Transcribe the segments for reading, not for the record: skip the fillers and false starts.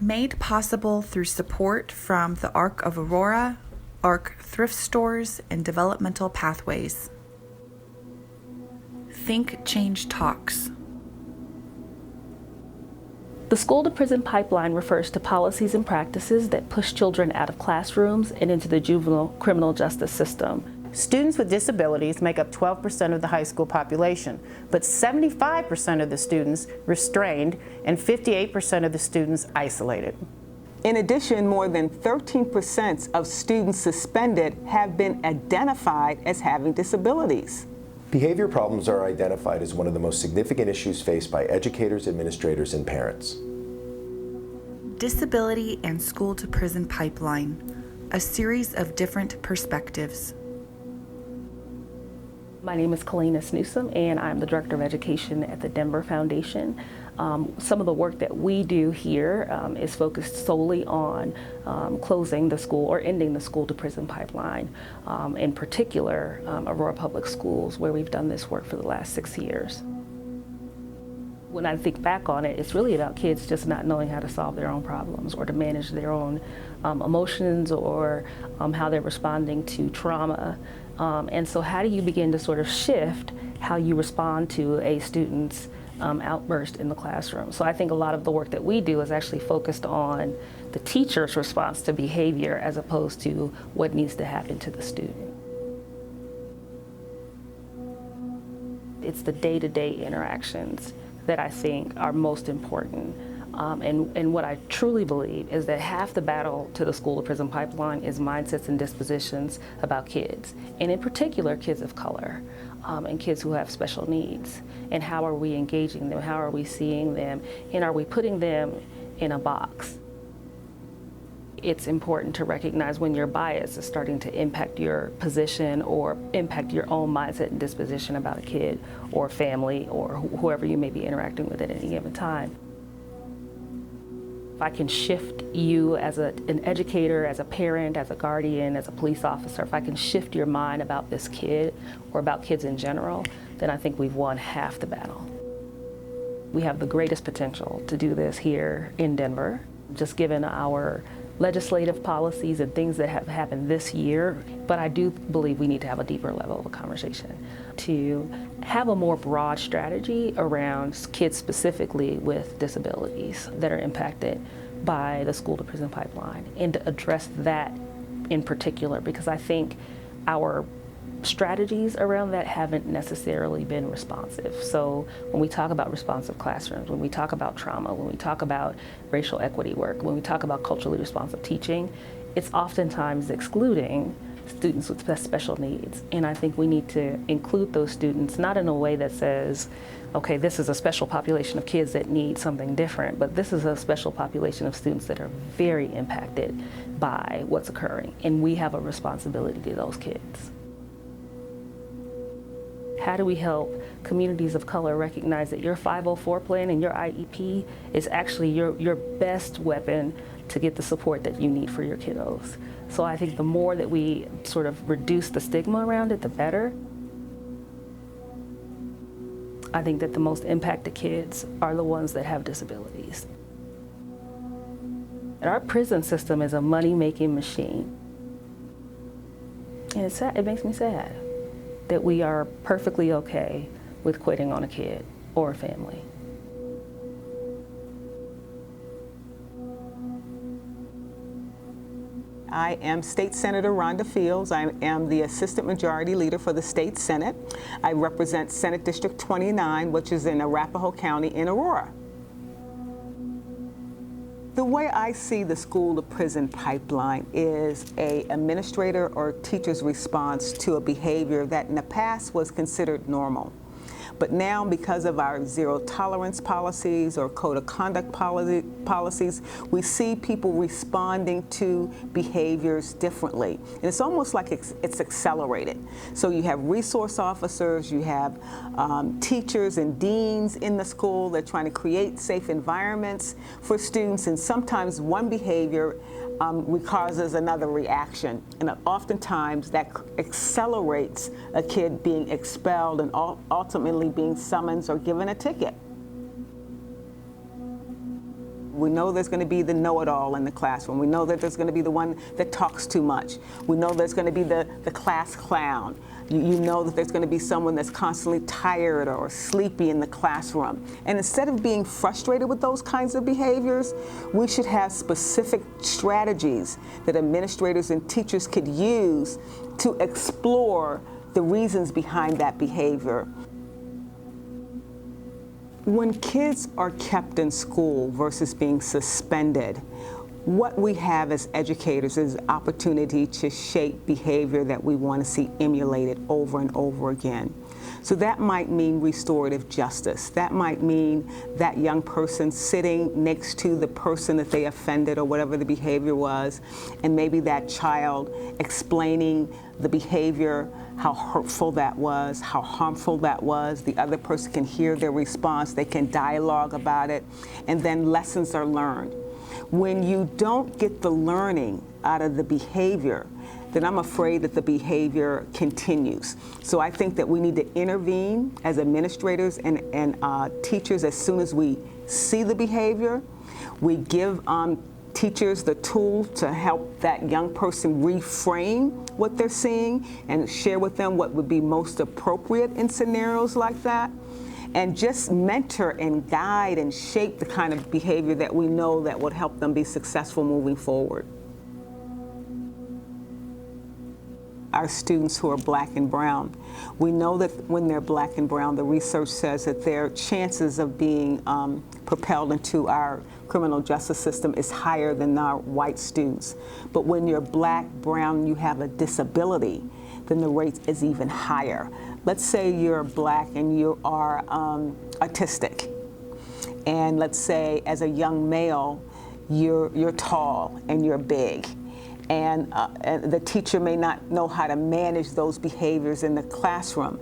Made possible through support from the Arc of Aurora, Arc Thrift Stores, and Developmental Pathways. THINK+change Talks. The School-to-Prison Pipeline refers to policies and practices that push children out of classrooms and into the juvenile criminal justice system. Students with disabilities make up 12% of the high school population, but 75% of the students restrained and 58% of the students isolated. In addition, more than 13% of students suspended have been identified as having disabilities. Behavior problems are identified as one of the most significant issues faced by educators, administrators, and parents. Disability and School-to-Prison Pipeline, a series of different perspectives. My name is Kalina Newsom, and I'm the Director of Education at the Denver Foundation. Some of the work that we do here is focused solely on closing the school or ending the school-to-prison pipeline, in particular Aurora Public Schools, where we've done this work for the last 6 years. When I think back on it, it's really about kids just not knowing how to solve their own problems or to manage their own emotions or how they're responding to trauma. And so how do you begin to sort of shift how you respond to a student's outburst in the classroom? So I think a lot of the work that we do is actually focused on the teacher's response to behavior as opposed to what needs to happen to the student. It's the day-to-day interactions that I think are most important. And what I truly believe is that half the battle to the school-to-prison pipeline is mindsets and dispositions about kids, and in particular kids of color and kids who have special needs. And how are we engaging them? How are we seeing them? And are we putting them in a box? It's important to recognize when your bias is starting to impact your position or impact your own mindset and disposition about a kid or family or whoever you may be interacting with at any given time. If I can shift you as an educator, as a parent, as a guardian, as a police officer, if I can shift your mind about this kid or about kids in general, then I think we've won half the battle. We have the greatest potential to do this here in Denver, just given our legislative policies and things that have happened this year. But I do believe we need to have a deeper level of a conversation to have a more broad strategy around kids specifically with disabilities that are impacted by the school-to-prison pipeline, and to address that in particular, because I think our strategies around that haven't necessarily been responsive. So when we talk about responsive classrooms, when we talk about trauma, when we talk about racial equity work, when we talk about culturally responsive teaching, it's oftentimes excluding students with special needs. And I think we need to include those students, not in a way that says, okay, this is a special population of kids that need something different, but this is a special population of students that are very impacted by what's occurring. And we have a responsibility to those kids. How do we help communities of color recognize that your 504 plan and your IEP is actually your best weapon to get the support that you need for your kiddos? So I think the more that we sort of reduce the stigma around it, the better. I think that the most impacted kids are the ones that have disabilities. And our prison system is a money-making machine. And it's sad, it makes me sad that we are perfectly okay with quitting on a kid or a family. I am State Senator Rhonda Fields. I am the Assistant Majority Leader for the State Senate. I represent Senate District 29, which is in Arapahoe County in Aurora. The way I see the school-to-prison pipeline is an administrator or teacher's response to a behavior that in the past was considered normal. But now, because of our zero tolerance policies or code of conduct policies, we see people responding to behaviors differently. And it's almost like it's accelerated. So you have resource officers, you have teachers and deans in the school. They're trying to create safe environments for students, and sometimes one behavior causes another reaction. And oftentimes that accelerates a kid being expelled and ultimately being summoned or given a ticket. We know there's going to be the know-it-all in the classroom. We know that there's going to be the one that talks too much. We know there's going to be the class clown. You know that there's going to be someone that's constantly tired or sleepy in the classroom. And instead of being frustrated with those kinds of behaviors, we should have specific strategies that administrators and teachers could use to explore the reasons behind that behavior. When kids are kept in school versus being suspended, what we have as educators is opportunity to shape behavior that we want to see emulated over and over again. So that might mean restorative justice. That might mean that young person sitting next to the person that they offended or whatever the behavior was, and maybe that child explaining the behavior, how hurtful that was, how harmful that was. The other person can hear their response, they can dialogue about it, and then lessons are learned. When you don't get the learning out of the behavior, then I'm afraid that the behavior continues. So I think that we need to intervene as administrators and teachers as soon as we see the behavior. We give teachers the tool to help that young person reframe what they're seeing and share with them what would be most appropriate in scenarios like that. And just mentor and guide and shape the kind of behavior that we know that would help them be successful moving forward. Our students who are black and brown, we know that when they're black and brown, the research says that their chances of being propelled into our criminal justice system is higher than our white students. But when you're black, brown, you have a disability, then the rate is even higher. Let's say you're black and you are autistic. And let's say as a young male, you're tall and you're big. And the teacher may not know how to manage those behaviors in the classroom.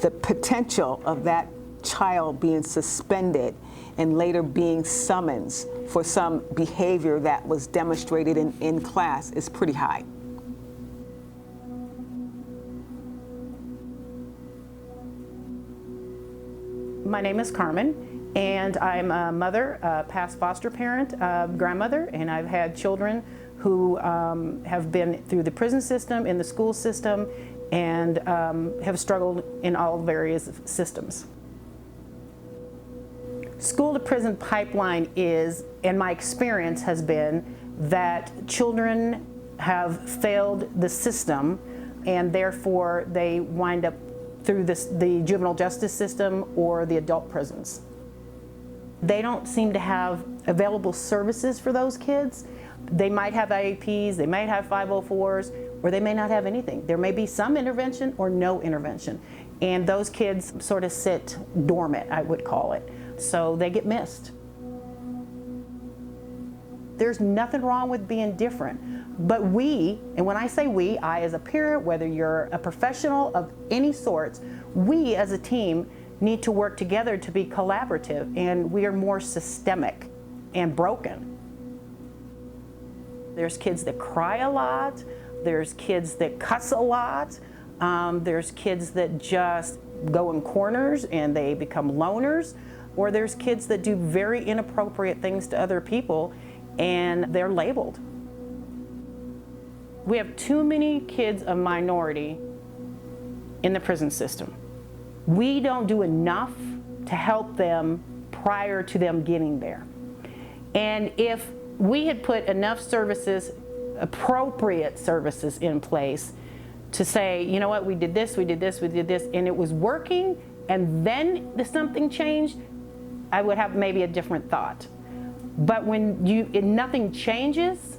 The potential of that child being suspended and later being summoned for some behavior that was demonstrated in class is pretty high. My name is Carmen, and I'm a mother, a past foster parent, grandmother, and I've had children who have been through the prison system, in the school system, and have struggled in all various systems. School-to-prison pipeline is, and my experience has been, that children have failed the system, and therefore they wind up through the juvenile justice system or the adult prisons. They don't seem to have available services for those kids. They might have IEPs, they might have 504s, or they may not have anything. There may be some intervention or no intervention. And those kids sort of sit dormant, I would call it. So they get missed. There's nothing wrong with being different. But we, and when I say we, I as a parent, whether you're a professional of any sorts, we as a team need to work together to be collaborative, and we are more systemic and broken. There's kids that cry a lot, there's kids that cuss a lot, there's kids that just go in corners and they become loners, or there's kids that do very inappropriate things to other people and they're labeled. We have too many kids of minority in the prison system. We don't do enough to help them prior to them getting there. And if we had put enough services, appropriate services in place to say, you know what, we did this, we did this, we did this, and it was working, and then something changed, I would have maybe a different thought. But when nothing changes,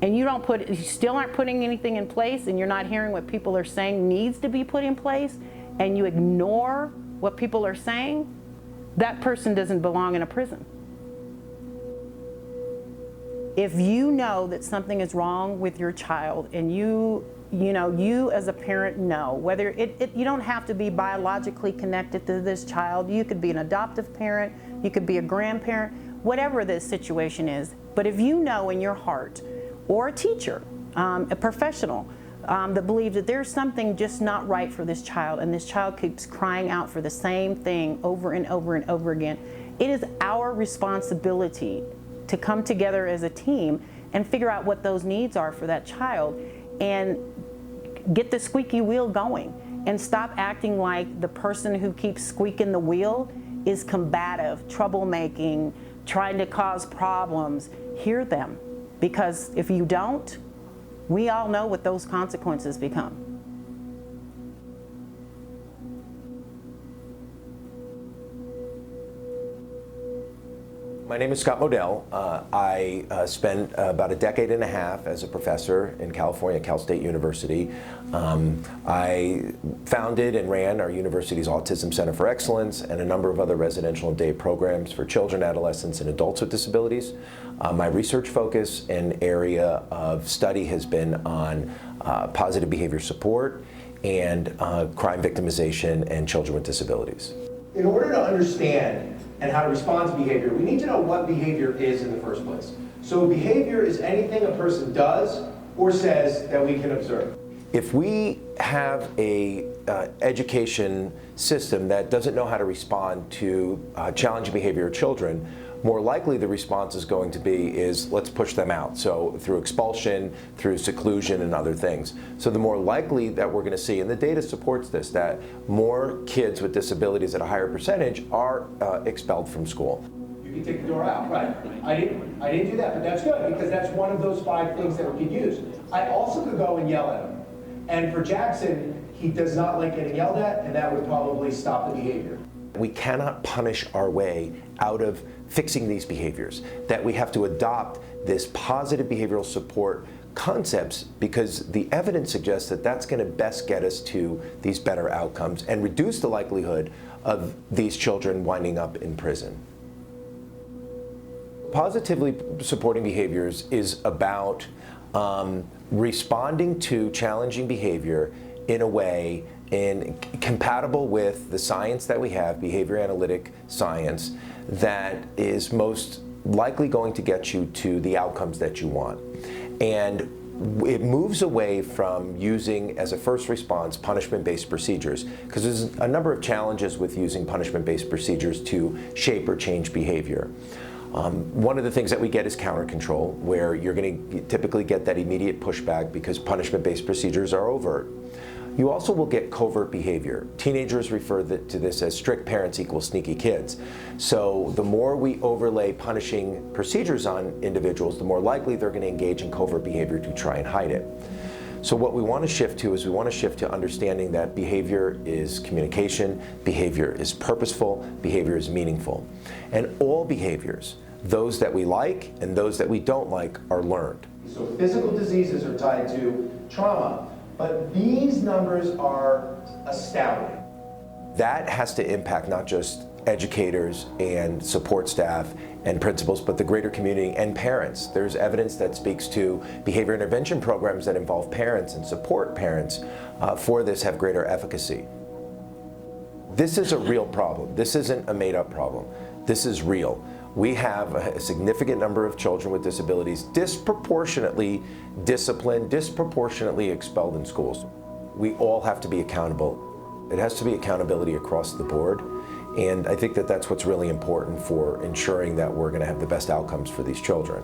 and you still aren't putting anything in place, and you're not hearing what people are saying needs to be put in place, and you ignore what people are saying, that person doesn't belong in a prison. If you know that something is wrong with your child, and you as a parent know, whether you don't have to be biologically connected to this child, you could be an adoptive parent, you could be a grandparent, whatever the situation is, but if you know in your heart, or a teacher, a professional, that believes that there's something just not right for this child, and this child keeps crying out for the same thing over and over and over again, it is our responsibility to come together as a team and figure out what those needs are for that child and get the squeaky wheel going and stop acting like the person who keeps squeaking the wheel is combative, troublemaking, trying to cause problems. Hear them, because if you don't, we all know what those consequences become. My name is Scott Modell. I spent about a decade and a half as a professor in California at Cal State University. I founded and ran our university's Autism Center for Excellence and a number of other residential and day programs for children, adolescents, and adults with disabilities. My research focus and area of study has been on positive behavior support and crime victimization and children with disabilities. In order to understand and how to respond to behavior, we need to know what behavior is in the first place. So behavior is anything a person does or says that we can observe. If we have a education system that doesn't know how to respond to challenging behavior of children, more likely the response is going to be let's push them out. So through expulsion, through seclusion and other things. So the more likely that we're going to see, and the data supports this, that more kids with disabilities at a higher percentage are expelled from school. You can take the door out, right? I didn't do that, but that's good because that's one of those 5 things that we could use. I also could go and yell at him. And for Jackson, he does not like getting yelled at, and that would probably stop the behavior. We cannot punish our way out of fixing these behaviors, that we have to adopt this positive behavioral support concepts because the evidence suggests that that's going to best get us to these better outcomes and reduce the likelihood of these children winding up in prison. Positively supporting behaviors is about responding to challenging behavior in a way compatible with the science that we have, behavior analytic science, that is most likely going to get you to the outcomes that you want. And it moves away from using as a first response punishment-based procedures, because there's a number of challenges with using punishment-based procedures to shape or change behavior. One of the things that we get is counter control, where you're going to typically get that immediate pushback because punishment-based procedures are overt. You also will get covert behavior. Teenagers refer to this as strict parents equals sneaky kids. So the more we overlay punishing procedures on individuals, the more likely they're going to engage in covert behavior to try and hide it. So what we want to shift to is we want to shift to understanding that behavior is communication, behavior is purposeful, behavior is meaningful. And all behaviors, those that we like and those that we don't like, are learned. So physical diseases are tied to trauma, but these numbers are astounding. That has to impact not just educators and support staff and principals, but the greater community and parents. There's evidence that speaks to behavior intervention programs that involve parents and support parents for this have greater efficacy. This is a real problem. This isn't a made-up problem. This is real. We have a significant number of children with disabilities disproportionately disciplined, disproportionately expelled in schools. We all have to be accountable. It has to be accountability across the board. And I think that that's what's really important for ensuring that we're going to have the best outcomes for these children.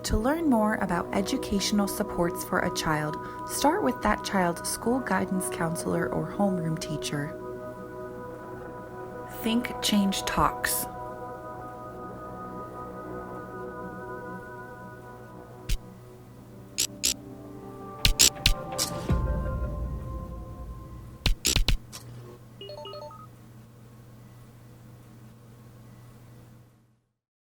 To learn more about educational supports for a child, start with that child's school guidance counselor or homeroom teacher. THINK+change Talks.